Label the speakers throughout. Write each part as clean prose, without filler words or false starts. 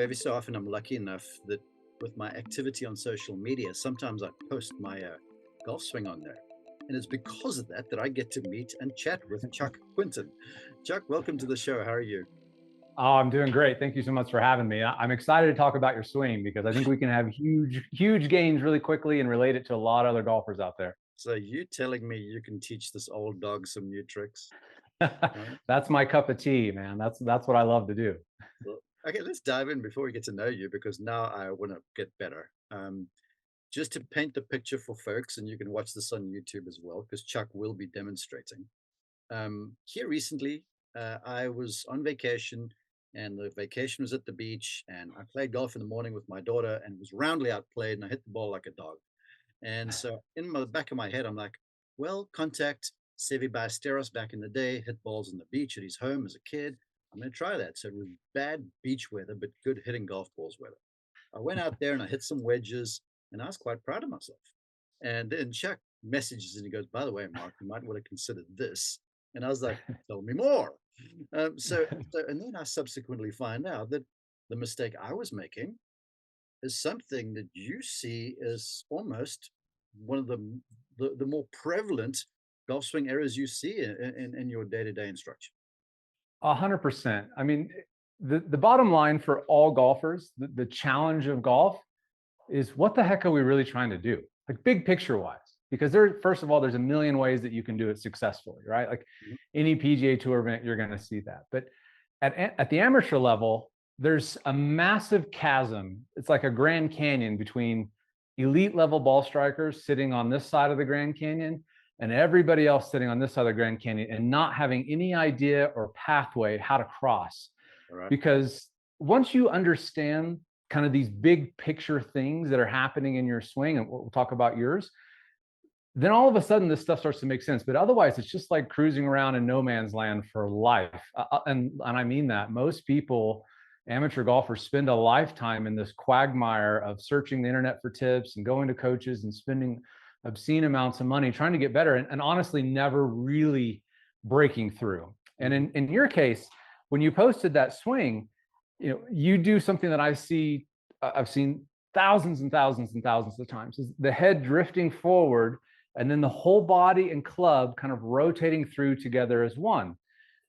Speaker 1: every so often I'm lucky enough that with my activity on social media, sometimes I post my golf swing on there. And it's because of that that I get to meet and chat with Chuck Quinton. Chuck, welcome to the show. How are you?
Speaker 2: Oh, I'm doing great. Thank you so much for having me. I'm excited to talk about your swing because I think we can have huge gains really quickly and relate it to a lot of other golfers out there.
Speaker 1: So you telling me you can teach this old dog some new tricks? Right?
Speaker 2: That's my cup of tea, man. That's what I love to do.
Speaker 1: Well, okay, let's dive in before we get to know you because now I want to get better. Just to paint the picture for folks, and you can watch this on YouTube as well because Chuck will be demonstrating. Here recently, I was on vacation, and the vacation was at the beach, and I played golf in the morning with my daughter, and was roundly outplayed, and I hit the ball like a dog. And so, in the back of my head, I'm like, well, contact Sevi Ballesteros back in the day, hit balls on the beach at his home as a kid. I'm going to try that. So it was bad beach weather, but good hitting golf balls weather. I went out there and I hit some wedges, and I was quite proud of myself. And then Chuck messages and he goes, "By the way, Mark, you might want to consider this." And I was like, "Tell me more." And then I subsequently find out that the mistake I was making is something that you see as almost one of the more prevalent golf swing errors you see in your day-to-day instruction.
Speaker 2: 100%. I mean, the bottom line for all golfers, the challenge of golf is what the heck are we really trying to do? Like big picture wise, because first of all, there's a million ways that you can do it successfully, right? Like
Speaker 1: Mhm.
Speaker 2: any PGA Tour event, you're going to see that. But at the amateur level, there's a massive chasm. It's like a Grand Canyon between elite level ball strikers sitting on this side of the Grand Canyon and everybody else sitting on this side of the Grand Canyon and not having any idea or pathway how to cross.
Speaker 1: All right.
Speaker 2: Because once you understand kind of these big picture things that are happening in your swing, and we'll talk about yours, then all of a sudden this stuff starts to make sense. But otherwise, it's just like cruising around in no man's land for life. And I mean that. Most people, amateur golfers, spend a lifetime in this quagmire of searching the internet for tips and going to coaches and spending obscene amounts of money trying to get better and honestly never really breaking through. And in your case, when you posted that swing, you do something that I've seen thousands and thousands and thousands of times, is the head drifting forward and then the whole body and club kind of rotating through together as one.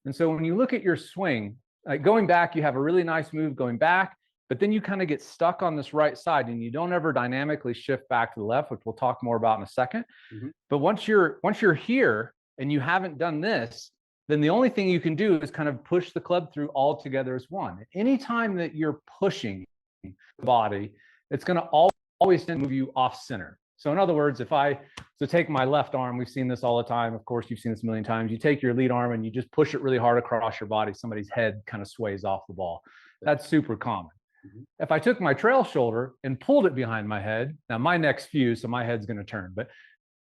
Speaker 2: And so when you look at your swing, like going back, you have a really nice move going back, but then you kind of get stuck on this right side and you don't ever dynamically shift back to the left, which we'll talk more about in a second.
Speaker 1: Mm-hmm.
Speaker 2: But once you're here and you haven't done this, then the only thing you can do is kind of push the club through all together as one. Anytime that you're pushing the body, it's going to always move you off center. So in other words, so take my left arm, we've seen this all the time. Of course, you've seen this a million times. You take your lead arm and you just push it really hard across your body. Somebody's head kind of sways off the ball. That's super common.
Speaker 1: Mm-hmm.
Speaker 2: If I took my trail shoulder and pulled it behind my head, now my neck's fused, so my head's going to turn. But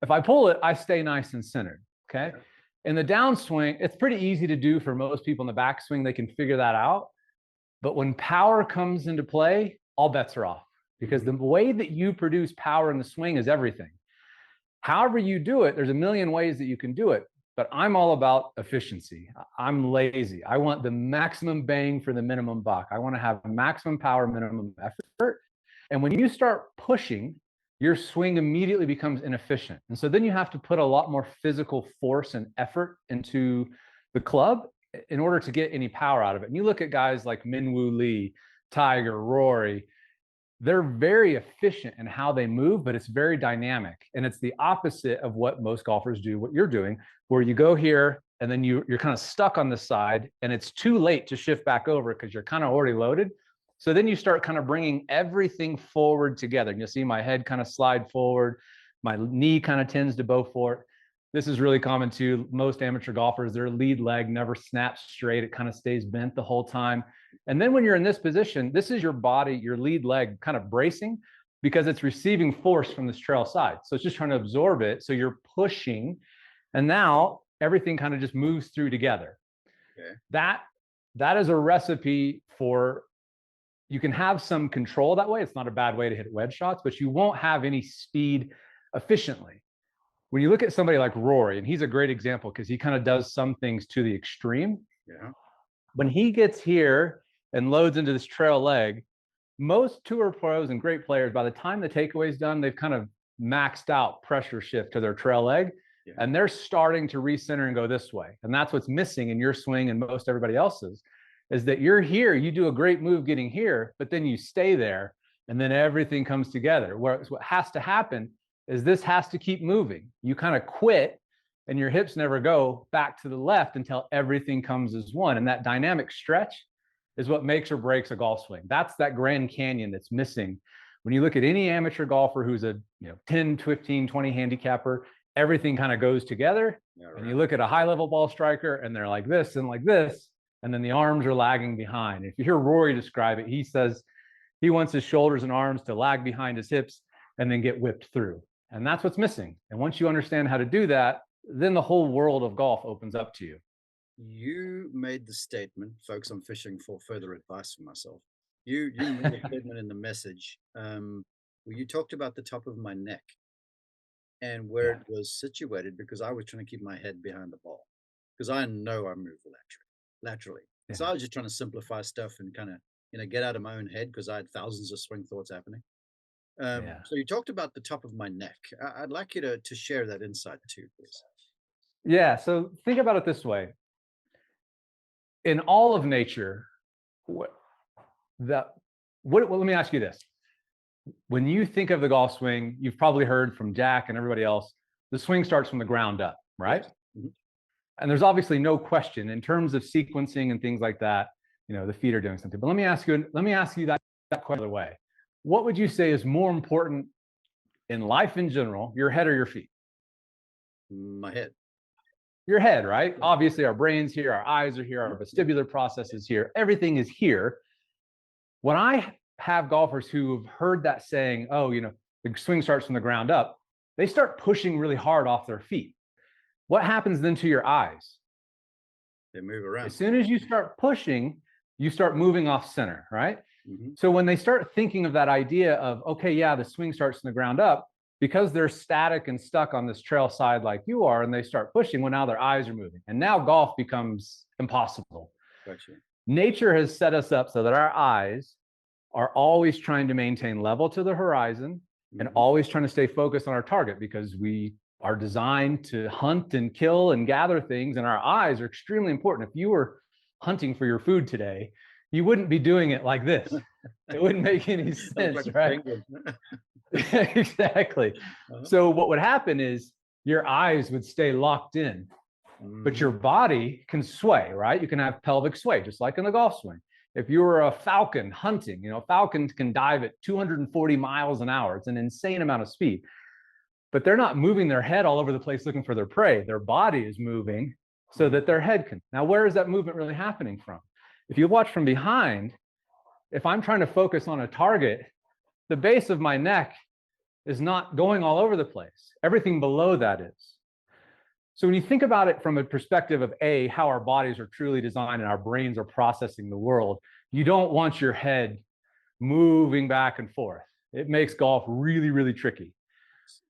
Speaker 2: if I pull it, I stay nice and centered. Okay. In the downswing, it's pretty easy to do for most people. In the backswing, they can figure that out. But when power comes into play, all bets are off. Because the way that you produce power in the swing is everything. However you do it, there's a million ways that you can do it, but I'm all about efficiency. I'm lazy. I want the maximum bang for the minimum buck. I want to have maximum power, minimum effort. And when you start pushing, your swing immediately becomes inefficient. And so then you have to put a lot more physical force and effort into the club in order to get any power out of it. And you look at guys like Minwoo Lee, Tiger, Rory, they're very efficient in how they move, but it's very dynamic. And it's the opposite of what most golfers do, what you're doing, where you go here and then you're kind of stuck on this side and it's too late to shift back over because you're kind of already loaded. So then you start kind of bringing everything forward together. And you'll see my head kind of slide forward. My knee kind of tends to bow forward. This is really common too. Most amateur golfers, their lead leg never snaps straight. It kind of stays bent the whole time. And then when you're in this position, this is your body, your lead leg kind of bracing because it's receiving force from this trail side. So it's just trying to absorb it. So you're pushing. And now everything kind of just moves through together.
Speaker 1: Okay.
Speaker 2: That is a recipe for, you can have some control that way. It's not a bad way to hit wedge shots, but you won't have any speed efficiently. When you look at somebody like Rory, and he's a great example because he kind of does some things to the extreme.
Speaker 1: Yeah.
Speaker 2: When he gets here and loads into this trail leg, most tour pros and great players, by the time the takeaway's done, they've kind of maxed out pressure shift to their trail leg,
Speaker 1: Yeah.
Speaker 2: and they're starting to recenter and go this way. And that's what's missing in your swing and most everybody else's, is that you're here, you do a great move getting here, but then you stay there, and then everything comes together. Whereas what has to happen is this has to keep moving. You kind of quit, and your hips never go back to the left until everything comes as one. And that dynamic stretch is what makes or breaks a golf swing. That's that Grand Canyon that's missing. When you look at any amateur golfer who's a 10, 15, 20 handicapper, everything kind of goes together. Yeah, right. And you look at a high level ball striker and they're like this and like this, and then the arms are lagging behind. If you hear Rory describe it, he says he wants his shoulders and arms to lag behind his hips and then get whipped through. And that's what's missing. And once you understand how to do that, then the whole world of golf opens up to you.
Speaker 1: You made the statement, folks, I'm fishing for further advice for myself. You made a statement in the message where you talked about the top of my neck and where it was situated, because I was trying to keep my head behind the ball because I know I move laterally. Yeah. So I was just trying to simplify stuff and kind of, get out of my own head because I had thousands of swing thoughts happening. So you talked about the top of my neck. I'd like you to share that insight too, please.
Speaker 2: Yeah. So think about it this way. In all of nature, let me ask you this. When you think of the golf swing, you've probably heard from Jack and everybody else, the swing starts from the ground up, right? Mm-hmm. And there's obviously no question in terms of sequencing and things like that, the feet are doing something. But let me ask you that question the way. What would you say is more important in life in general, your head or your feet?
Speaker 1: My head.
Speaker 2: Your head, right? Obviously, our brain's here, our eyes are here, our vestibular process is here, everything is here. When I have golfers who have heard that saying, the swing starts from the ground up, they start pushing really hard off their feet. What happens then to your eyes?
Speaker 1: They move around.
Speaker 2: As soon as you start pushing, you start moving off center, right? Mm-hmm. So when they start thinking of that idea of, the swing starts from the ground up, because they're static and stuck on this trail side like you are, and they start pushing, well, now their eyes are moving. And now golf becomes impossible.
Speaker 1: Gotcha. Nature
Speaker 2: has set us up so that our eyes are always trying to maintain level to the horizon and always trying to stay focused on our target, because we are designed to hunt and kill and gather things, and our eyes are extremely important. If you were hunting for your food today, you wouldn't be doing it like this. It wouldn't make any sense, right? Exactly. So what would happen is your eyes would stay locked in, but your body can sway, right? You can have pelvic sway, just like in the golf swing. If you were a falcon hunting, falcons can dive at 240 miles an hour. It's an insane amount of speed, but they're not moving their head all over the place looking for their prey. Their body is moving so that their head can. Now, where is that movement really happening from? If you watch from behind, if I'm trying to focus on a target, the base of my neck is not going all over the place. Everything below that is. So when you think about it from a perspective of how our bodies are truly designed and our brains are processing the world, you don't want your head moving back and forth. It makes golf really, really tricky.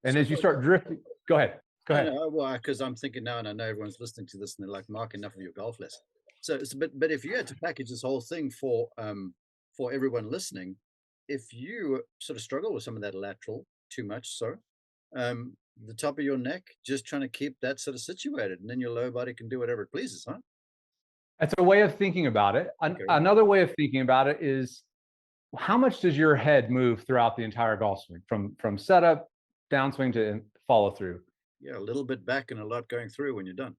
Speaker 2: And as you start drifting, go ahead.
Speaker 1: Well, because I'm thinking now, and I know everyone's listening to this and they're like, Mark, enough of your golf lesson. But if you had to package this whole thing for everyone listening, if you sort of struggle with some of that lateral too much, the top of your neck, just trying to keep that sort of situated, and then your lower body can do whatever it pleases, huh?
Speaker 2: That's a way of thinking about it. Okay. Another way of thinking about it is, how much does your head move throughout the entire golf swing, from setup, downswing to follow through?
Speaker 1: Yeah, a little bit back and a lot going through when you're done.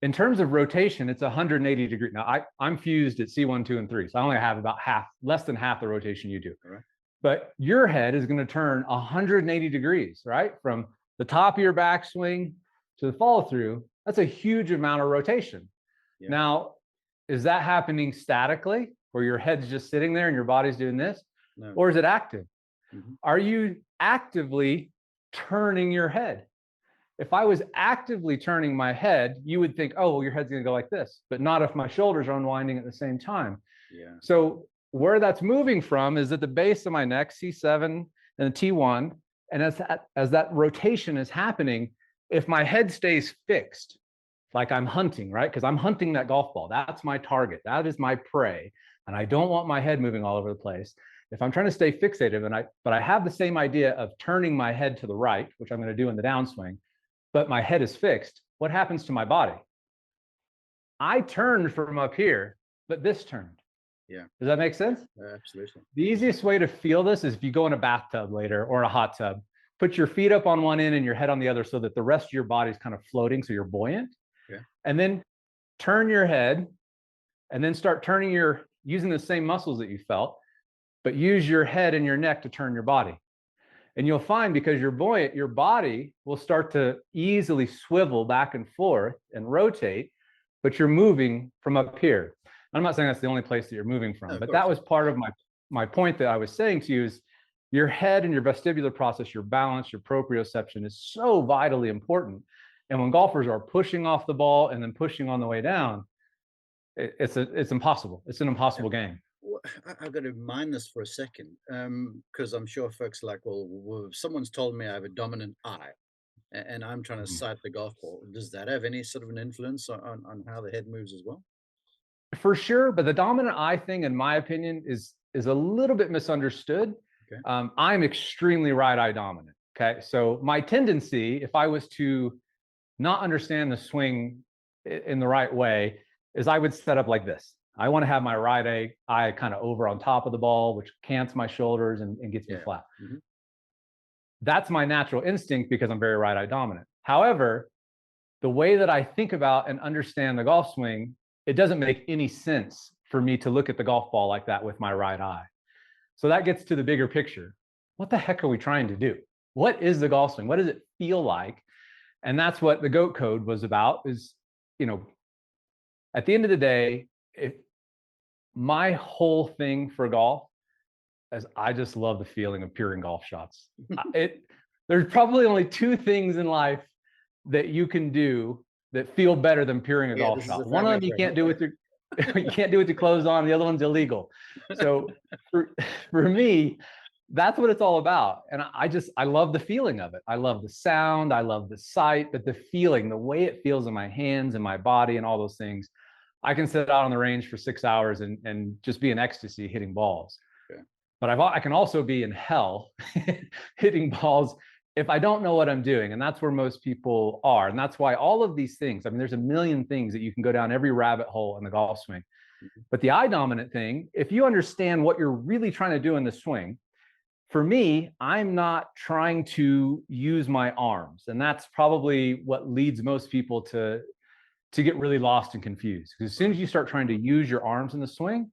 Speaker 2: In terms of rotation, it's 180 degrees. Now, I'm fused at C1, 2, and 3, so I only have about less than half the rotation you do. All right. But your head is going to turn 180 degrees, right? From the top of your backswing to the follow through. That's a huge amount of rotation. Yeah. Now, is that happening statically, where your head's just sitting there and your body's doing this? No. Or is it active? Mm-hmm. Are you actively turning your head? If I was actively turning my head, you would think, oh, well, your head's going to go like this, but not if my shoulders are unwinding at the same time. Yeah. So where that's moving from is at the base of my neck, C7 and T1. And as that rotation is happening, if my head stays fixed, like I'm hunting, right? Because I'm hunting that golf ball. That's my target. That is my prey. And I don't want my head moving all over the place. If I'm trying to stay fixated but I have the same idea of turning my head to the right, which I'm going to do in the downswing, but my head is fixed, what happens to my body? I turned from up here, but this turned.
Speaker 1: Yeah.
Speaker 2: Does that make sense?
Speaker 1: Absolutely.
Speaker 2: The easiest way to feel this is if you go in a bathtub later or a hot tub, put your feet up on one end and your head on the other so that the rest of your body's kind of floating, so you're buoyant.
Speaker 1: Yeah.
Speaker 2: And then turn your head and then start turning using the same muscles that you felt, but use your head and your neck to turn your body. And you'll find, because you're buoyant, your body will start to easily swivel back and forth and rotate, but you're moving from up here. I'm not saying that's the only place that you're moving from, but that was part of my point that I was saying to you is your head and your vestibular process, your balance, your proprioception is so vitally important. And when golfers are pushing off the ball and then pushing on the way down, it's impossible. It's an impossible game.
Speaker 1: Well, I've got to mind this for a second, because I'm sure folks are like, well, someone's told me I have a dominant eye, and I'm trying to sight the golf ball. Does that have any sort of an influence on how the head moves as well?
Speaker 2: For sure, but the dominant eye thing, in my opinion, is a little bit misunderstood.
Speaker 1: Okay.
Speaker 2: I'm extremely right eye dominant. Okay, so my tendency, if I was to not understand the swing in the right way, is I would set up like this. I want to have my right eye kind of over on top of the ball, which cants my shoulders and gets me flat. Mm-hmm. That's my natural instinct because I'm very right eye dominant. However, the way that I think about and understand the golf swing, it doesn't make any sense for me to look at the golf ball like that with my right eye. So that gets to the bigger picture. What the heck are we trying to do? What is the golf swing? What does it feel like? And that's what the GOAT code was about, is, at the end of the day, my whole thing for golf is I just love the feeling of puring golf shots. There's probably only two things in life that you can do that feel better than puring a golf shot. One of them you can't do with your you can't do with your clothes on. The other one's illegal. So for me, that's what it's all about. And I love the feeling of it. I love the sound. I love the sight, but the feeling, the way it feels in my hands and my body and all those things. I can sit out on the range for 6 hours and just be in ecstasy hitting balls. Okay. But I can also be in hell hitting balls if I don't know what I'm doing. And that's where most people are. And that's why all of these things, there's a million things that you can go down every rabbit hole in the golf swing. Mm-hmm. But the eye dominant thing, if you understand what you're really trying to do in the swing, for me, I'm not trying to use my arms. And that's probably what leads most people to get really lost and confused. Because as soon as you start trying to use your arms in the swing,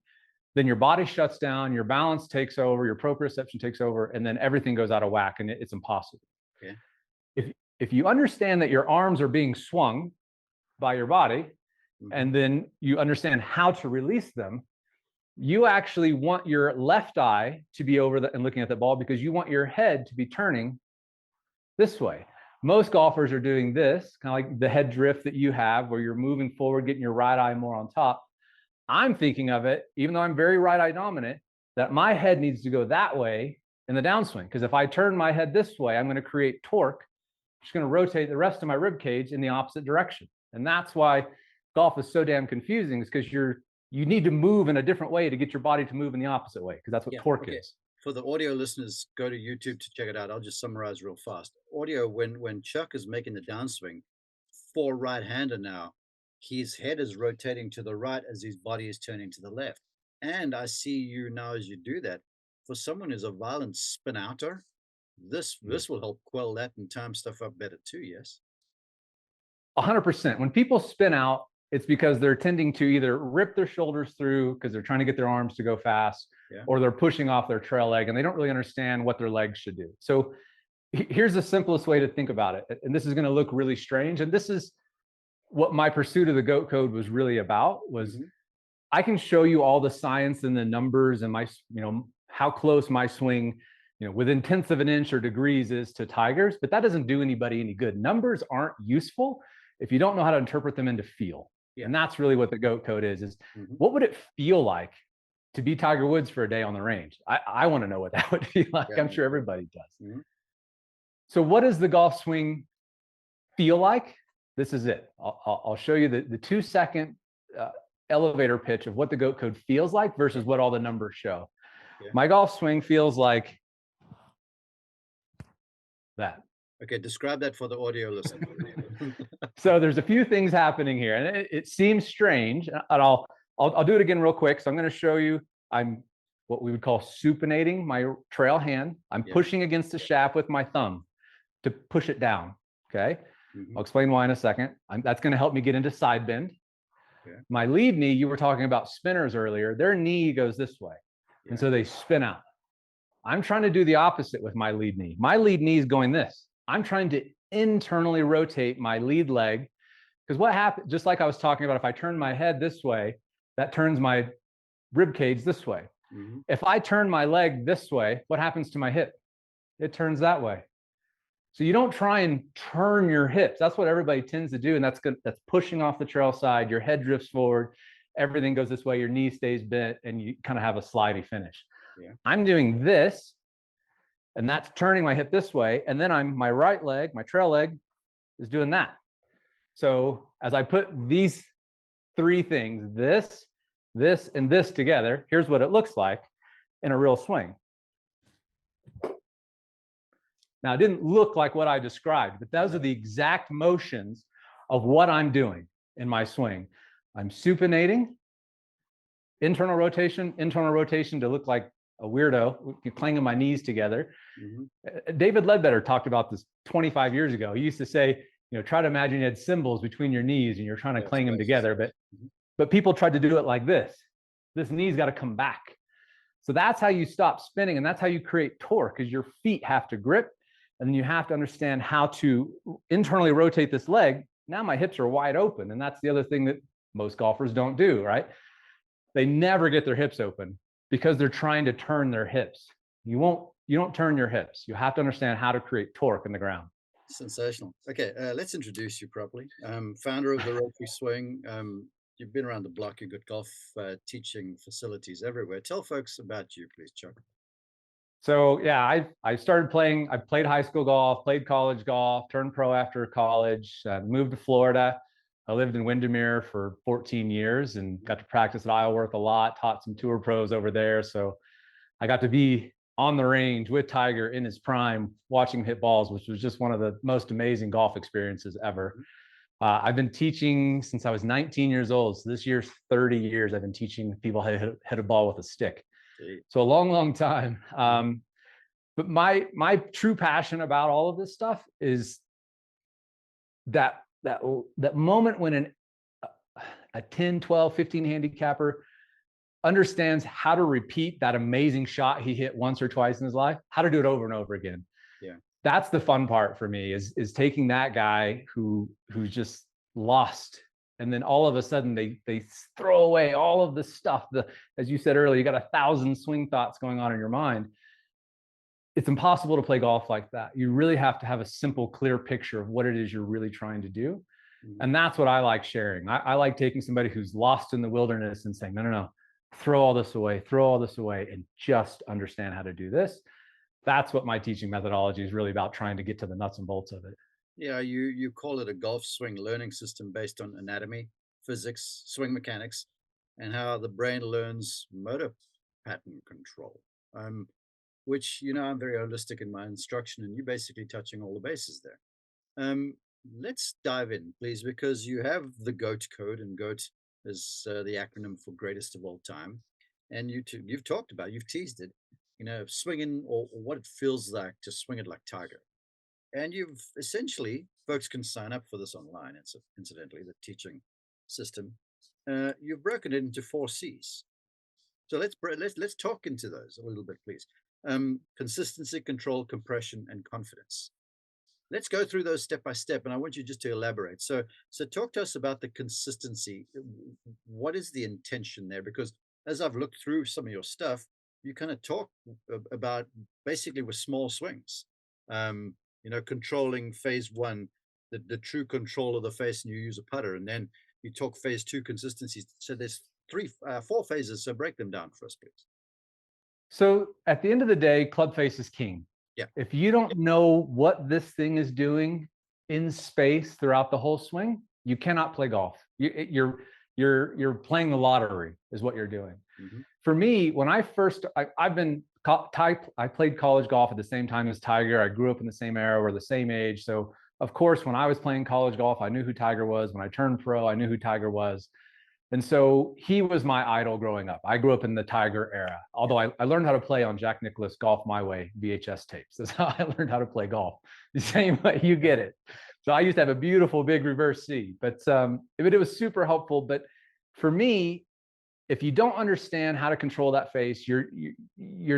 Speaker 2: then your body shuts down, your balance takes over, your proprioception takes over, and then everything goes out of whack and it's impossible. Okay. If you understand that your arms are being swung by your body, mm-hmm. and then you understand how to release them, you actually want your left eye to be over and looking at the ball because you want your head to be turning this way. Most golfers are doing this, kind of like the head drift that you have, where you're moving forward, getting your right eye more on top. I'm thinking of it, even though I'm very right eye dominant, that my head needs to go that way in the downswing. Because if I turn my head this way, I'm going to create torque. I'm just going to rotate the rest of my rib cage in the opposite direction. And that's why golf is so damn confusing, is because you need to move in a different way to get your body to move in the opposite way, because that's what torque is.
Speaker 1: For the audio listeners, go to YouTube to check it out. I'll just summarize real fast. Audio, when Chuck is making the downswing for right-hander now, his head is rotating to the right as his body is turning to the left. And I see you now as you do that. For someone who's a violent spin outer, this will help quell that and time stuff up better too, yes?
Speaker 2: 100%. When people spin out, it's because they're tending to either rip their shoulders through because they're trying to get their arms to go fast, or they're pushing off their trail leg and they don't really understand what their legs should do. So here's the simplest way to think about it. And this is going to look really strange. And this is what my pursuit of the GOAT code was really about, was I can show you all the science and the numbers and my, how close my swing, within tenths of an inch or degrees is to Tiger's, but that doesn't do anybody any good. Numbers aren't useful if you don't know how to interpret them into feel. And that's really what the GOAT code is what would it feel like to be Tiger Woods for a day on the range? I want to know what that would feel like. I'm sure everybody does. So what does the golf swing feel like? This is it. I'll show you the 2-second elevator pitch of what the GOAT code feels like versus what all the numbers show.
Speaker 1: Yeah.
Speaker 2: My golf swing feels like that.
Speaker 1: Okay, describe that for the audio listener.
Speaker 2: So there's a few things happening here, and it seems strange. And I'll do it again real quick. So I'm going to show you. I'm what we would call supinating my trail hand. I'm pushing against the shaft with my thumb to push it down. Okay. I'll explain why in a second. That's going to help me get into side bend. Yeah. My lead knee, you were talking about spinners earlier, their knee goes this way. Yeah. And so they spin out. I'm trying to do the opposite with my lead knee. My lead knee is going this. I'm trying to internally rotate my lead leg, because what happens, just like I was talking about, if I turn my head this way, that turns my rib cage this way. If I turn my leg this way, what happens to my hip? It turns that way. So you don't try and turn your hips. That's what everybody tends to do, and that's good. That's pushing off the trail side. Your head drifts forward. Everything goes this way. Your knee stays bent, and you kind of have a slidey finish. Yeah. I'm doing this, and that's turning my hip this way. And then my right leg, my trail leg, is doing that. So as I put these three things, this, and this together, here's what it looks like in a real swing. Now, it didn't look like what I described, but those are the exact motions of what I'm doing in my swing. I'm supinating, internal rotation to look like a weirdo, clanging my knees together. David Ledbetter talked about this 25 years ago. He used to say, try to imagine you had cymbals between your knees and you're trying to clang them together, but people tried to do it like this. This knee's got to come back. So that's how you stop spinning, and that's how you create torque, because your feet have to grip. And then you have to understand how to internally rotate this leg. Now my hips are wide open. And that's the other thing that most golfers don't do, right? They never get their hips open because they're trying to turn their hips. You don't turn your hips. You have to understand how to create torque in the ground.
Speaker 1: Sensational. Okay, let's introduce you properly. Founder of the Rotary Swing. You've been around the block. You've got golf teaching facilities everywhere. Tell folks about you, please, Chuck.
Speaker 2: So yeah, I started playing. I played high school golf, played college golf, turned pro after college, moved to Florida. I lived in Windermere for 14 years and got to practice at Isleworth a lot, taught some tour pros over there. So I got to be on the range with Tiger in his prime, watching him hit balls, which was just one of the most amazing golf experiences ever. I've been teaching since I was 19 years old. So this year's 30 years I've been teaching people how to hit a ball with a stick. So a long, long time. But my true passion about all of this stuff is that moment when a 10, 12, 15 handicapper understands how to repeat that amazing shot he hit once or twice in his life, how to do it over and over again. Yeah. That's the fun part for me, is taking that guy who's just lost, and then all of a sudden they throw away all of the stuff. As you said earlier, you got 1,000 swing thoughts going on in your mind. It's impossible to play golf like that. You really have to have a simple, clear picture of what it is you're really trying to do. And that's what I like sharing. I like taking somebody who's lost in the wilderness and saying, no, throw all this away, and just understand how to do this. That's what my teaching methodology is really about, trying to get to the nuts and bolts of it.
Speaker 1: Yeah, you call it a golf swing learning system based on anatomy, physics, swing mechanics, and how the brain learns motor pattern control. Which, I'm very holistic in my instruction, and you're basically touching all the bases there. Let's dive in, please, because you have the GOAT code, and GOAT is the acronym for greatest of all time. And you've talked about, you've teased it, swinging or what it feels like to swing it like Tiger. And you've essentially, folks can sign up for this online. It's incidentally the teaching system. You've broken it into 4 C's. So let's talk into those a little bit, please. Consistency, control, compression, and confidence. Let's go through those step by step, and I want you just to elaborate. So talk to us about the consistency. What is the intention there? Because as I've looked through some of your stuff, you kind of talk about basically with small swings. Controlling phase 1, the true control of the face, and you use a putter, and then you talk phase 2 consistency. So there's 4 phases. So break them down for us, please.
Speaker 2: So at the end of the day, club face is king.
Speaker 1: Yeah.
Speaker 2: If you don't know what this thing is doing in space throughout the whole swing, you cannot play golf. You're playing the lottery is what you're doing. For me, when I first, I played college golf at the same time as Tiger. I grew up in the same era. We're the same age. So of course, when I was playing college golf, I knew who Tiger was. When I turned pro, I knew who Tiger was. And so he was my idol growing up. I grew up in the Tiger era, although I learned how to play on Jack Nicklaus Golf My Way VHS tapes. That's how I learned how to play golf. The same way, you get it. So I used to have a beautiful big reverse C, but it was super helpful. But for me, if you don't understand how to control that face, you're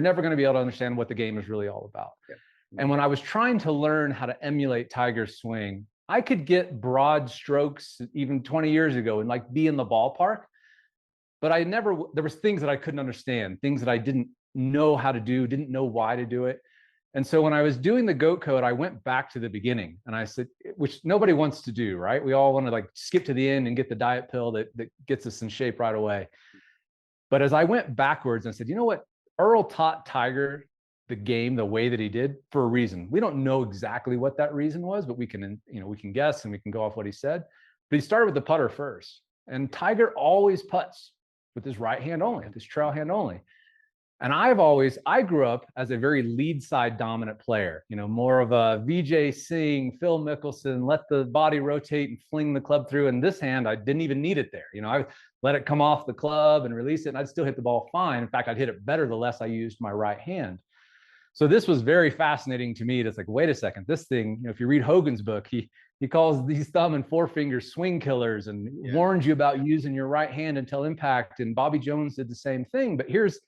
Speaker 2: never going to be able to understand what the game is really all about.
Speaker 1: Yeah.
Speaker 2: And when I was trying to learn how to emulate Tiger's swing, I could get broad strokes even 20 years ago and like be in the ballpark, but there was things that I couldn't understand, things that I didn't know how to do, didn't know why to do it. And so when I was doing the GOAT code, I went back to the beginning and I said, which nobody wants to do, right? We all want to like skip to the end and get the diet pill that gets us in shape right away. But as I went backwards and said, you know what? Earl taught Tiger the game the way that he did for a reason. We don't know exactly what that reason was, but we can guess and we can go off what he said. But he started with the putter first. And Tiger always putts with his right hand only, with his trail hand only. And I grew up as a very lead side dominant player, more of a Vijay Singh, Phil Mickelson, let the body rotate and fling the club through. And this hand, I didn't even need it there. I let it come off the club and release it, and I'd still hit the ball fine. In fact, I'd hit it better the less I used my right hand. So this was very fascinating to me. It's like, wait a second, this thing, if you read Hogan's book, he calls these thumb and forefinger swing killers and warns you about using your right hand until impact. And Bobby Jones did the same thing. But here's,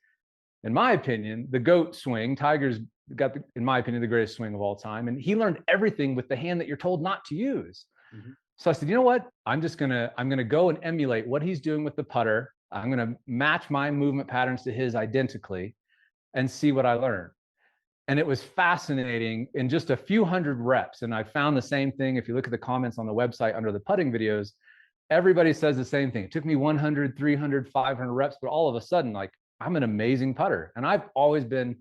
Speaker 2: in my opinion, the GOAT swing. Tiger's got, in my opinion, the greatest swing of all time. And he learned everything with the hand that you're told not to use. Mm-hmm. So I said, you know what? I'm going to go and emulate what he's doing with the putter. I'm going to match my movement patterns to his identically and see what I learn. And it was fascinating in just a few hundred reps. And I found the same thing. If you look at the comments on the website under the putting videos, everybody says the same thing. It took me 100, 300, 500 reps, but all of a sudden, like, I'm an amazing putter. And I've always been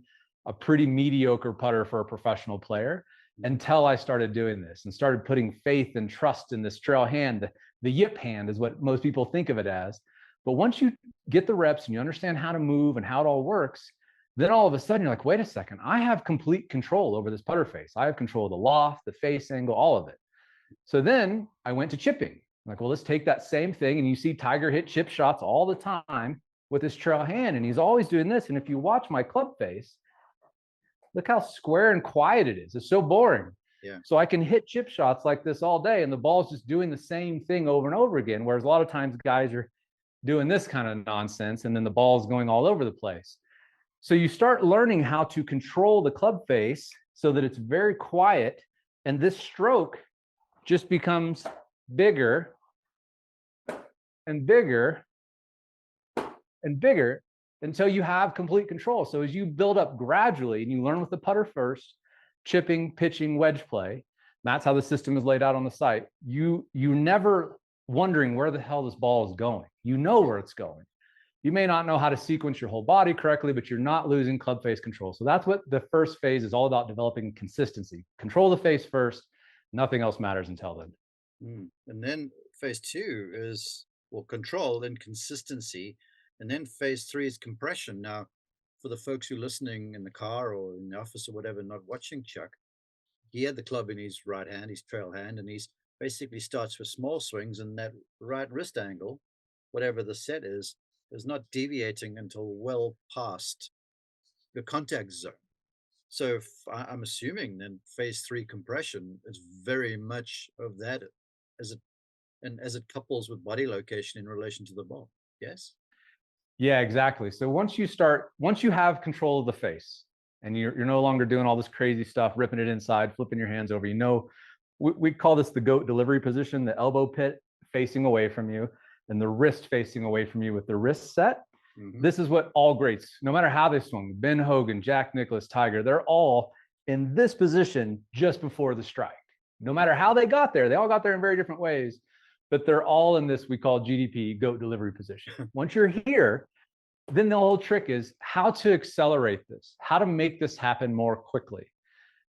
Speaker 2: a pretty mediocre putter for a professional player until I started doing this and started putting faith and trust in this trail hand. The yip hand is what most people think of it as. But once you get the reps and you understand how to move and how it all works, then all of a sudden you're like, wait a second, I have complete control over this putter face. I have control of the loft, the face angle, all of it. So then I went to chipping. I'm like, well, let's take that same thing. And you see Tiger hit chip shots all the time with his trail hand. And he's always doing this. And if you watch my club face, look how square and quiet it is. It's so boring. Yeah. So I can hit chip shots like this all day. And the ball's just doing the same thing over and over again. Whereas a lot of times guys are doing this kind of nonsense. And then the ball's going all over the place. So you start learning how to control the club face so that it's very quiet. And this stroke just becomes bigger and bigger and bigger until you have complete control. So as you build up gradually and you learn with the putter first, chipping, pitching, wedge play, that's how the system is laid out on the site. You never wondering where the hell this ball is going. You know where it's going. You may not know how to sequence your whole body correctly, but you're not losing club face control. So that's what the first phase is all about, developing consistency. Control the face first. Nothing else matters until then.
Speaker 1: And then phase 2 is, well, control, then consistency. And then phase 3 is compression. Now, for the folks who are listening in the car or in the office or whatever, not watching Chuck, he had the club in his right hand, his trail hand, and he's basically starts with small swings, and that right wrist angle, whatever the set is not deviating until well past the contact zone. So I'm assuming then phase 3 compression is very much of that as it couples with body location in relation to the ball. Yes?
Speaker 2: Yeah, exactly. So once you have control of the face and you're no longer doing all this crazy stuff, ripping it inside, flipping your hands over, we call this the GOAT delivery position, the elbow pit facing away from you and the wrist facing away from you with the wrist set. Mm-hmm. This is what all greats, no matter how they swung, Ben Hogan, Jack Nicklaus, Tiger, they're all in this position just before the strike. No matter how they got there, they all got there in very different ways, but they're all in this we call GDP, GOAT delivery position. Once you're here, then the whole trick is how to accelerate this, how to make this happen more quickly.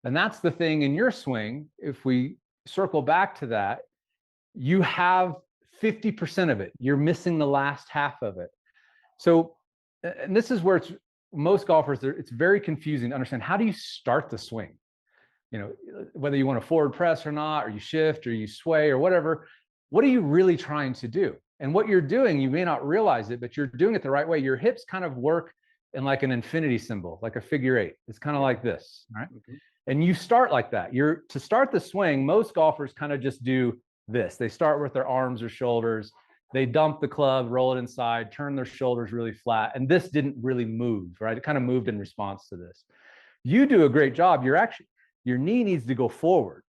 Speaker 2: And that's the thing in your swing. If we circle back to that, you have 50% of it. You're missing the last half of it. So and this is where it's most golfers, it's very confusing to understand, how do you start the swing? Whether you want to forward press or not, or you shift or you sway or whatever, what are you really trying to do? And what you're doing, you may not realize it, but you're doing it the right way. Your hips kind of work in like an infinity symbol, like a figure eight. It's kind of
Speaker 1: Yeah.
Speaker 2: like this, right?
Speaker 1: Mhm.
Speaker 2: And you start like that. You're to start the swing, most golfers kind of just do this. They start with their arms or shoulders. They dump the club, roll it inside, turn their shoulders really flat. And this didn't really move, right? It kind of moved in response to this. You do a great job. Your knee needs to go forward.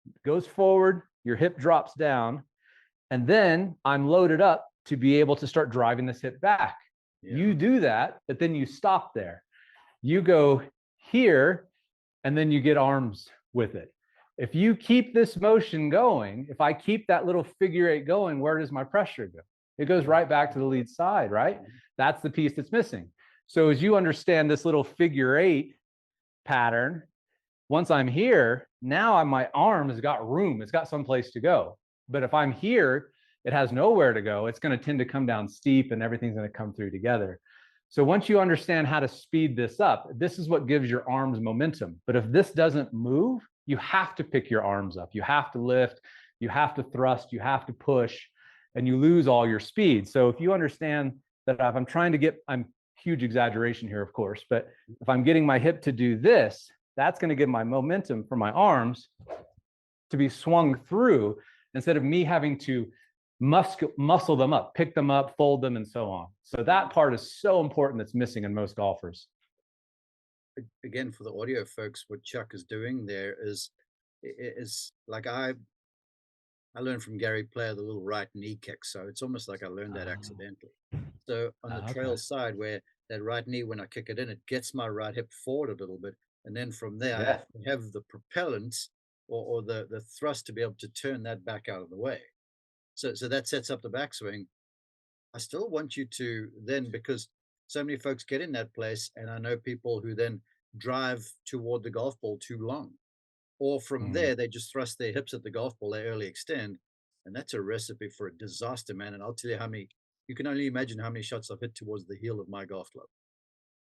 Speaker 2: It goes forward, your hip drops down, and then I'm loaded up to be able to start driving this hip back.
Speaker 1: Yeah.
Speaker 2: You do that, but then you stop there. You go here, and then you get arms with it. If you keep this motion going, if I keep that little figure eight going, where does my pressure go? It goes right back to the lead side, right? That's the piece that's missing. So as you understand this little figure eight pattern, once I'm here, now my arm has got room. It's got someplace to go. But if I'm here, it has nowhere to go. It's going to tend to come down steep and everything's going to come through together. So once you understand how to speed this up, this is what gives your arms momentum. But if this doesn't move, you have to pick your arms up. You have to lift, you have to thrust, you have to push, and you lose all your speed. So if you understand that if I'm trying to get, I'm huge exaggeration here, of course, but if I'm getting my hip to do this, that's going to give my momentum for my arms to be swung through instead of me having to muscle them up, pick them up, fold them, and so on. So that part is so important, that's missing in most golfers.
Speaker 1: Again, for the audio folks, what Chuck is doing there is like I learned from Gary Player the little right knee kick, so it's almost like I learned that accidentally. So on the
Speaker 2: Okay.
Speaker 1: trail side, where that right knee, when I kick it in, it gets my right hip forward a little bit, and then from there,
Speaker 2: Yeah.
Speaker 1: I have the propellant or the thrust to be able to turn that back out of the way. So that sets up the backswing. I still want you to then, because so many folks get in that place, and I know people who then drive toward the golf ball too long, or from
Speaker 2: Mm.
Speaker 1: there they just thrust their hips at the golf ball, they early extend, and that's a recipe for a disaster, man. And I'll tell you how many, you can only imagine how many shots I've hit towards the heel of my golf club.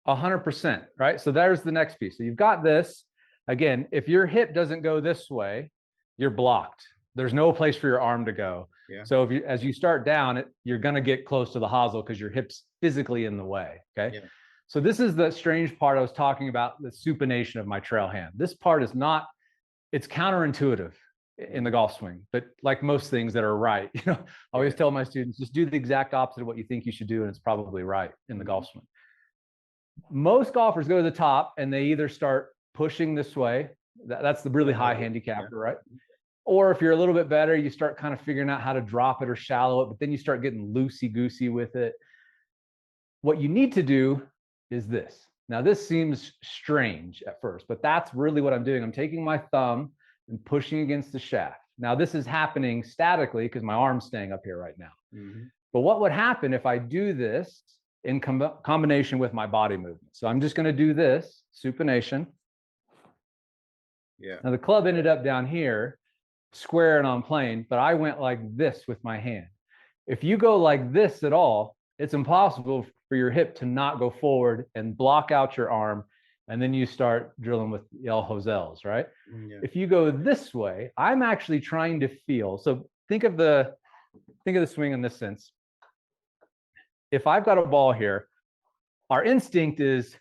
Speaker 2: 100%, right? So there's the next piece. So you've got this. Again, if your hip doesn't go this way, you're blocked. There's no place for your arm to go.
Speaker 1: Yeah.
Speaker 2: So if you, as you start down, you're going to get close to the hosel because your hip's physically in the way. Okay.
Speaker 1: Yeah.
Speaker 2: So this is the strange part I was talking about, the supination of my trail hand. This part is not, it's counterintuitive in the golf swing, but like most things that are right, I always tell my students, just do the exact opposite of what you think you should do, and it's probably right in the golf swing. Most golfers go to the top and they either start pushing this way. That's the really high handicapper, right? Or if you're a little bit better, you start kind of figuring out how to drop it or shallow it, but then you start getting loosey-goosey with it. What you need to do is this. Now, this seems strange at first, but that's really what I'm doing. I'm taking my thumb and pushing against the shaft. Now, this is happening statically because my arm's staying up here right now. But what would happen if I do this in combination with my body movement? So I'm just going to do this, supination.
Speaker 1: Yeah.
Speaker 2: Now, the club ended up down here, square and on plane, but I went like this with my hand. If you go like this at all, it's impossible for your hip to not go forward and block out your arm, and then you start drilling with El Hosels, right?
Speaker 1: Yeah.
Speaker 2: If you go this way, I'm actually trying to feel. So think of the swing in this sense. If I've got a ball here, our instinct is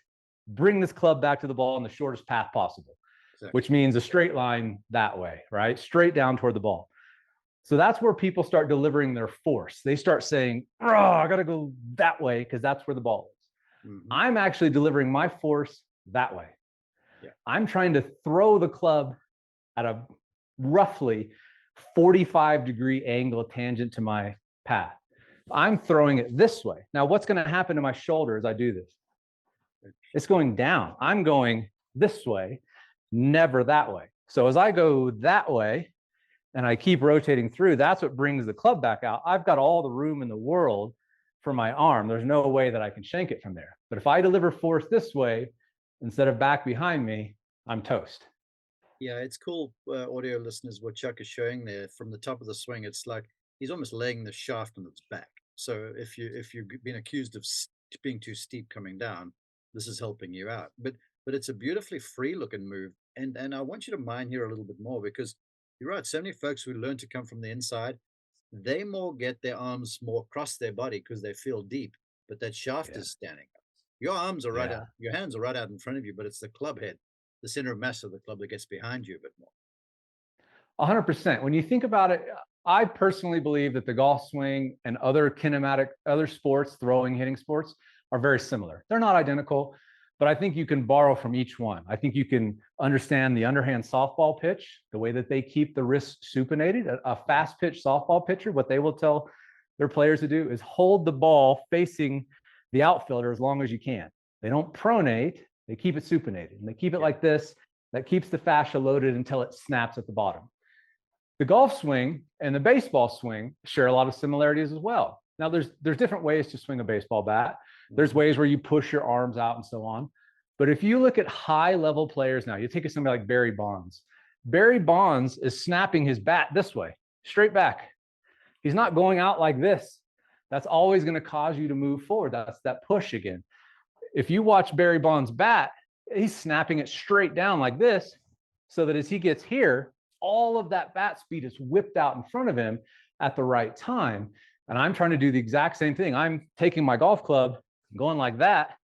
Speaker 2: bring this club back to the ball in the shortest path possible,
Speaker 1: Exactly.
Speaker 2: which means a straight line that way, right? Straight down toward the ball. So that's where people start delivering their force. They start saying, oh, I got to go that way because that's where the ball is. I'm actually delivering my force that way.
Speaker 1: Yeah.
Speaker 2: I'm trying to throw the club at a roughly 45-degree angle tangent to my path. I'm throwing it this way. Now, what's going to happen to my shoulder as I do this? It's going down. I'm going this way, never that way. So as I go that way, and I keep rotating through, that's what brings the club back out. I've got all the room in the world for my arm. There's no way that I can shank it from there. But if I deliver force this way instead of back behind me, I'm toast.
Speaker 1: Yeah, it's cool, audio listeners, what Chuck is showing there from the top of the swing. It's like he's almost laying the shaft on its back. So if you've been accused of being too steep coming down, this is helping you out. But it's a beautifully free looking move. And I want you to mind here a little bit more because you're right. So many folks who learn to come from the inside, they more get their arms more across their body because they feel deep, but that shaft
Speaker 2: Yeah.
Speaker 1: is standing up. Your arms are right
Speaker 2: Yeah.
Speaker 1: out, your hands are right out in front of you, but it's the club head, the center of mass of the club that gets behind you a bit more.
Speaker 2: 100%. When you think about it, I personally believe that the golf swing and other kinematic, other sports, throwing, hitting sports, are very similar. They're not identical, but I think you can borrow from each one. I think you can understand the underhand softball pitch, the way that they keep the wrist supinated. A fast pitch softball pitcher, what they will tell their players to do is hold the ball facing the outfielder as long as you can. They don't pronate, they keep it supinated, and they keep it like this. That keeps the fascia loaded until it snaps at the bottom. The golf swing and the baseball swing share a lot of similarities as well. Now, there's different ways to swing a baseball bat. There's ways where you push your arms out and so on. But if you look at high level players now, you take somebody like Barry Bonds. Barry Bonds is snapping his bat this way, straight back. He's not going out like this. That's always going to cause you to move forward. That's that push again. If you watch Barry Bonds' bat, he's snapping it straight down like this, so that as he gets here, all of that bat speed is whipped out in front of him at the right time. And I'm trying to do the exact same thing. I'm taking my golf club, going like that,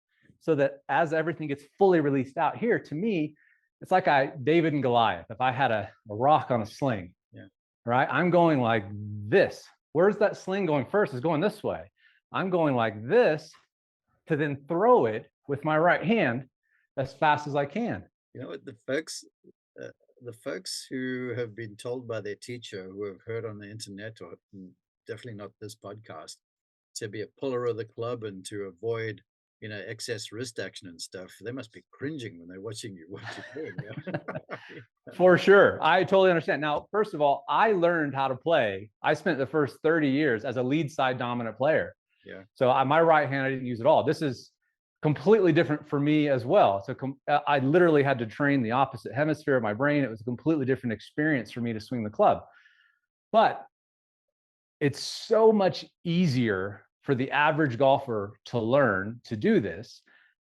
Speaker 2: so that as everything gets fully released out here, to me, it's like David and Goliath. If I had a rock on a sling, right? I'm going like this. Where's that sling going first? It's going this way. I'm going like this to then throw it with my right hand as fast as I can.
Speaker 1: You know what, the folks who have been told by their teacher, who have heard on the internet, or definitely not this podcast, to be a puller of the club and to avoid, excess wrist action and stuff, they must be cringing when they're watching you, what you're doing. Yeah.
Speaker 2: For sure. I totally understand. Now, first of all, I learned how to play. I spent the first 30 years as a lead side dominant player.
Speaker 1: Yeah.
Speaker 2: So my right hand, I didn't use at all. This is completely different for me as well. So I literally had to train the opposite hemisphere of my brain. It was a completely different experience for me to swing the club. But it's so much easier for the average golfer to learn to do this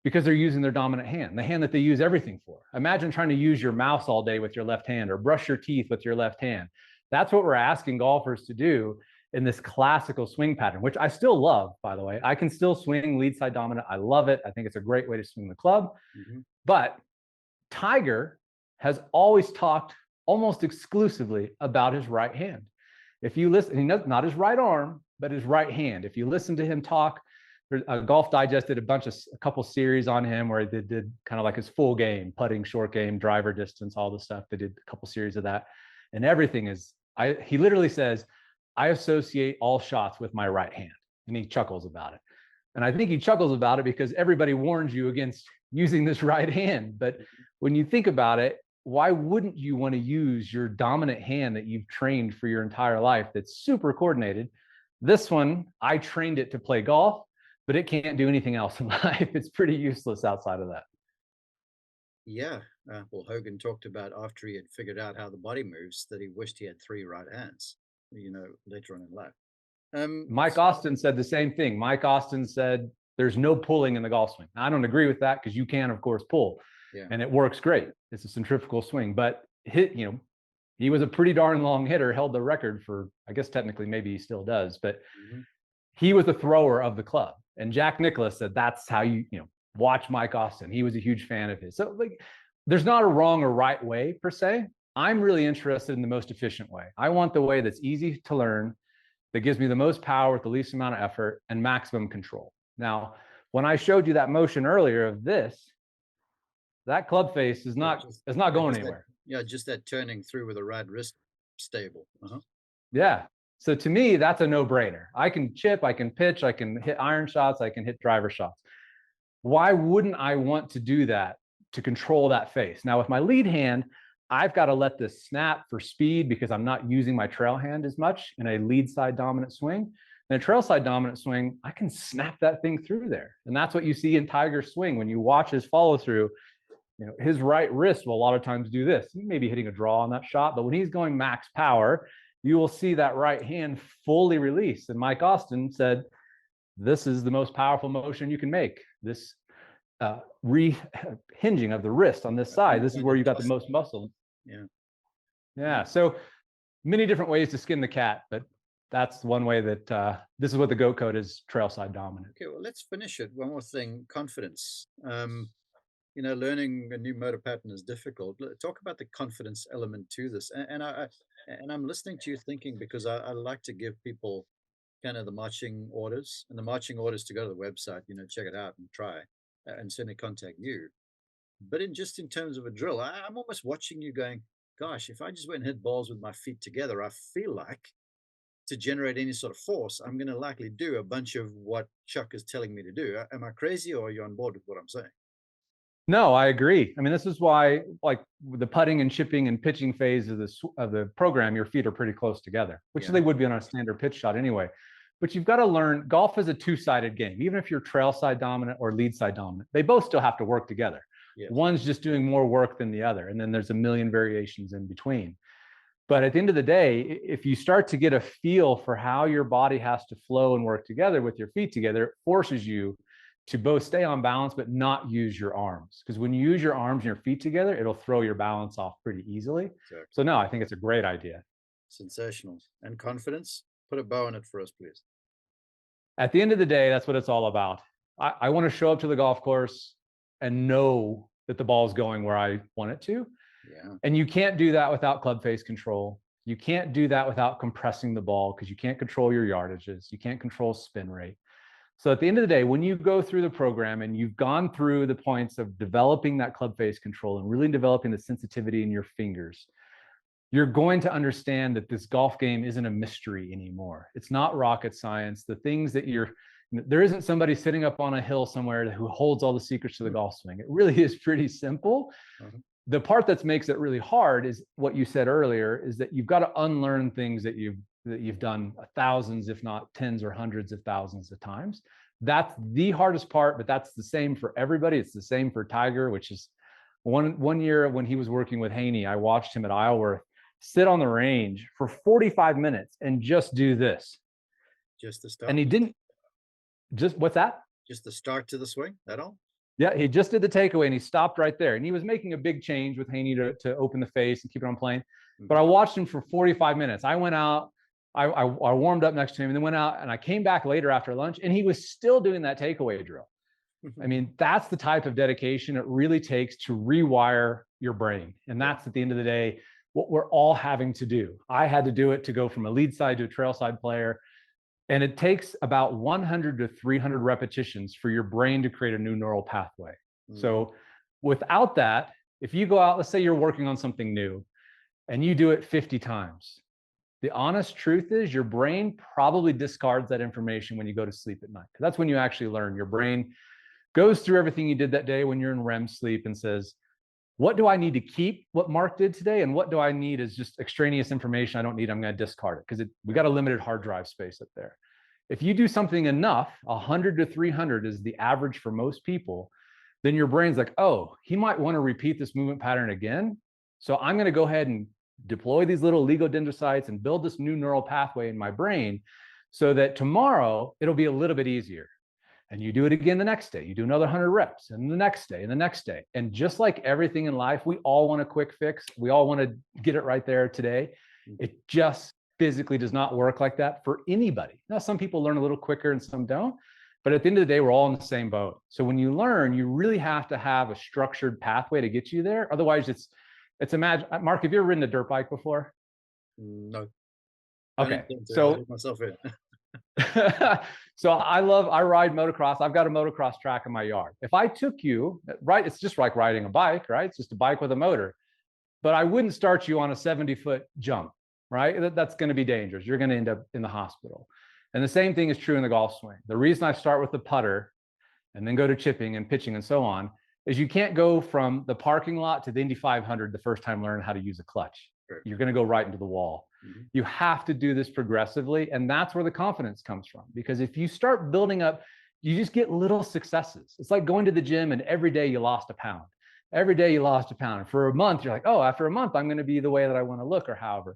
Speaker 2: because they're using their dominant hand, the hand that they use everything for. Imagine trying to use your mouse all day with your left hand or brush your teeth with your left hand. That's what we're asking golfers to do in this classical swing pattern, which I still love, by the way. I can still swing lead side dominant. I love it. I think it's a great way to swing the club. But Tiger has always talked almost exclusively about his right hand. If you listen, he knows not his right arm, but his right hand. If you listen to him talk, Golf Digest did a couple series on him where they did kind of like his full game, putting, short game, driver distance, all the stuff. They did a couple series of that, and everything is. He literally says, "I associate all shots with my right hand," and he chuckles about it. And I think he chuckles about it because everybody warns you against using this right hand. But when you think about it, why wouldn't you want to use your dominant hand that you've trained for your entire life that's super coordinated? This one, I trained it to play golf, but it can't do anything else in life. It's pretty useless outside of that.
Speaker 1: Yeah. Well, Hogan talked about after he had figured out how the body moves that he wished he had three right hands, later on in life.
Speaker 2: Mike Austin said the same thing. Mike Austin said there's no pulling in the golf swing. I don't agree with that because you can, of course, pull, and it works great. It's a centrifugal swing, but he was a pretty darn long hitter, held the record for, I guess technically maybe he still does, but he was the thrower of the club. And Jack Nicklaus said that's how you watch Mike Austin. He was a huge fan of his. So there's not a wrong or right way per se. I'm really interested in the most efficient way. I want the way that's easy to learn, that gives me the most power with the least amount of effort and maximum control. Now, when I showed you that motion earlier of this, that club face is not going anywhere.
Speaker 1: Just that turning through with a right wrist stable.
Speaker 2: Yeah. So to me, that's a no-brainer. I can chip, I can pitch, I can hit iron shots, I can hit driver shots. Why wouldn't I want to do that to control that face? Now, with my lead hand, I've got to let this snap for speed because I'm not using my trail hand as much in a lead side dominant swing. In a trail side dominant swing, I can snap that thing through there. And that's what you see in Tiger's swing. When you watch his follow through, his right wrist will a lot of times do this. He may be hitting a draw on that shot, but when he's going max power, you will see that right hand fully released. And Mike Austin said, this is the most powerful motion you can make. This re-hinging of the wrist on this side, this is where you got the most muscle.
Speaker 1: Yeah.
Speaker 2: Yeah. So many different ways to skin the cat, but that's one way that this is what the GOAT code is: trail side dominant.
Speaker 1: Okay, well, let's finish it. One more thing, confidence. Learning a new motor pattern is difficult. Talk about the confidence element to this. And I'm listening to you thinking, because I like to give people kind of the marching orders, and the marching orders to go to the website, check it out and try, and certainly contact you. But in terms of a drill, I'm almost watching you going, gosh, if I just went and hit balls with my feet together, I feel like to generate any sort of force, I'm going to likely do a bunch of what Chuck is telling me to do. Am I crazy, or are you on board with what I'm saying?
Speaker 2: No, I agree. I mean, this is why, like the putting and chipping and pitching phase of the program, your feet are pretty close together, which they would be on a standard pitch shot anyway. But you've got to learn, golf is a two-sided game. Even if you're trail side dominant or lead side dominant, they both still have to work together.
Speaker 1: Yes.
Speaker 2: One's just doing more work than the other, and then there's a million variations in between. But at the end of the day, if you start to get a feel for how your body has to flow and work together with your feet together, it forces you to both stay on balance, but not use your arms. Because when you use your arms and your feet together, it'll throw your balance off pretty easily. Exactly. So no, I think it's a great idea.
Speaker 1: Sensational. And confidence, put a bow on it for us, please.
Speaker 2: At the end of the day, that's what it's all about. I want to show up to the golf course and know that the ball is going where I want it to.
Speaker 1: Yeah.
Speaker 2: And you can't do that without club face control. You can't do that without compressing the ball, because you can't control your yardages. You can't control spin rate. So at the end of the day, when you go through the program and you've gone through the points of developing that club face control and really developing the sensitivity in your fingers, you're going to understand that this golf game isn't a mystery anymore. It's not rocket science. The things that there isn't somebody sitting up on a hill somewhere who holds all the secrets to the golf swing. It really is pretty simple. The part that makes it really hard is what you said earlier, is that you've got to unlearn things that you've done thousands, if not tens or hundreds of thousands of times. That's the hardest part, but that's the same for everybody. It's the same for Tiger, which is one year when he was working with Haney, I watched him at Isleworth sit on the range for 45 minutes and just do this.
Speaker 1: Just the start.
Speaker 2: And he didn't what's that?
Speaker 1: Just the start to the swing, that all?
Speaker 2: Yeah, he just did the takeaway and he stopped right there. And he was making a big change with Haney to open the face and keep it on plane. But I watched him for 45 minutes. I went out, I warmed up next to him and then went out, and I came back later after lunch and he was still doing that takeaway drill. I mean, that's the type of dedication it really takes to rewire your brain. And that's, at the end of the day, what we're all having to do. I had to do it to go from a lead side to a trail side player. And it takes about 100 to 300 repetitions for your brain to create a new neural pathway. So without that, if you go out, let's say you're working on something new and you do it 50 times, the honest truth is your brain probably discards that information when you go to sleep at night. That's when you actually learn. Your brain goes through everything you did that day when you're in REM sleep and says, what do I need to keep what Mark did today? And what do I need is just extraneous information I don't need. I'm going to discard it, because we got a limited hard drive space up there. If you do something enough, 100 to 300 is the average for most people, then your brain's like, oh, he might want to repeat this movement pattern again. So I'm going to go ahead and deploy these little oligodendrocytes and build this new neural pathway in my brain so that tomorrow it'll be a little bit easier. And you do it again the next day. You do another 100 reps, and the next day, and the next day. And just like everything in life, we all want a quick fix. We all want to get it right there today. It just physically does not work like that for anybody. Now, some people learn a little quicker and some don't. But at the end of the day, we're all in the same boat. So when you learn, you really have to have a structured pathway to get you there. Otherwise, it's imagine. Mark, have you ever ridden a dirt bike before?
Speaker 1: No.
Speaker 2: Okay. So
Speaker 1: myself in.
Speaker 2: So I ride motocross. I've got a motocross track in my yard. If I took you, right, it's just like riding a bike, right? It's just a bike with a motor. But I wouldn't start you on a 70-foot jump, right? That's going to be dangerous. You're going to end up in the hospital. And the same thing is true in the golf swing. The reason I start with the putter and then go to chipping and pitching and so on is you can't go from the parking lot to the Indy 500 the first time learning how to use a clutch. Sure. You're going to go right into the wall. You have to do this progressively. And that's where the confidence comes from. Because if you start building up, you just get little successes. It's like going to the gym and every day you lost a pound. Every day you lost a pound. And for a month, you're like, oh, after a month, I'm going to be the way that I want to look, or however.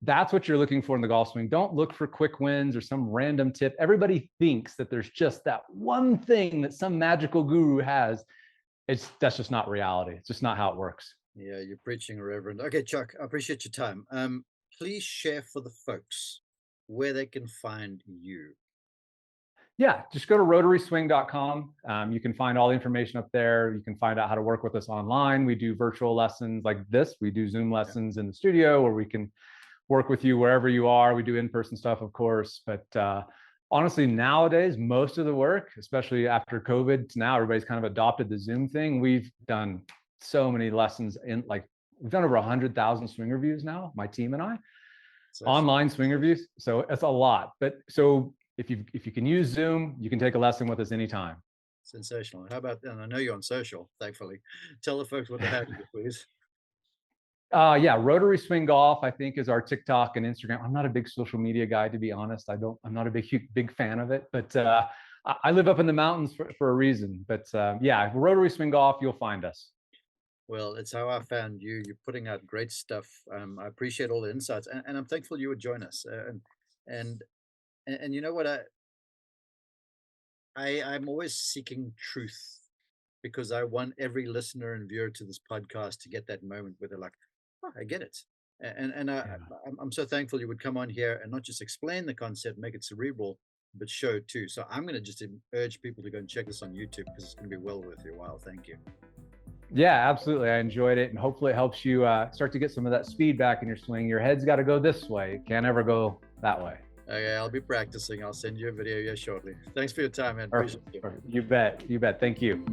Speaker 2: That's what you're looking for in the golf swing. Don't look for quick wins or some random tip. Everybody thinks that there's just that one thing that some magical guru has. That's just not reality. It's just not how it works.
Speaker 1: Yeah, you're preaching, Reverend. Okay, Chuck, I appreciate your time. Please share for the folks where they can find you.
Speaker 2: Yeah, just go to rotaryswing.com. You can find all the information up there. You can find out how to work with us online. We do virtual lessons like this. We do Zoom lessons in the studio where we can work with you wherever you are. We do in-person stuff, of course. But honestly, nowadays, most of the work, especially after COVID, now everybody's kind of adopted the Zoom thing. We've done so many lessons we've done over 100,000 swing reviews now, my team and I, online swing reviews. So it's a lot. But so if you can use Zoom, you can take a lesson with us anytime.
Speaker 1: Sensational. How about, and I know you're on social, thankfully. Tell the folks what they have to do, please.
Speaker 2: Yeah, Rotary Swing Golf, I think, is our TikTok and Instagram. I'm not a big social media guy, to be honest. I'm not a big fan of it, but I live up in the mountains for a reason. But yeah, Rotary Swing Golf, you'll find us.
Speaker 1: Well, it's how I found you. You're putting out great stuff. I appreciate all the insights, and I'm thankful you would join us. And you know what? I'm always seeking truth because I want every listener and viewer to this podcast to get that moment where they're like, "Oh, I get it." I'm so thankful you would come on here and not just explain the concept, make it cerebral, but show too. So I'm going to just urge people to go and check this on YouTube because it's going to be well worth your while. Thank you.
Speaker 2: Yeah, absolutely. I enjoyed it. And hopefully it helps you start to get some of that speed back in your swing. Your head's got to go this way. It can't ever go that way.
Speaker 1: Okay, I'll be practicing. I'll send you a video here shortly. Thanks for your time, man. Appreciate it.
Speaker 2: You bet. You bet. Thank you.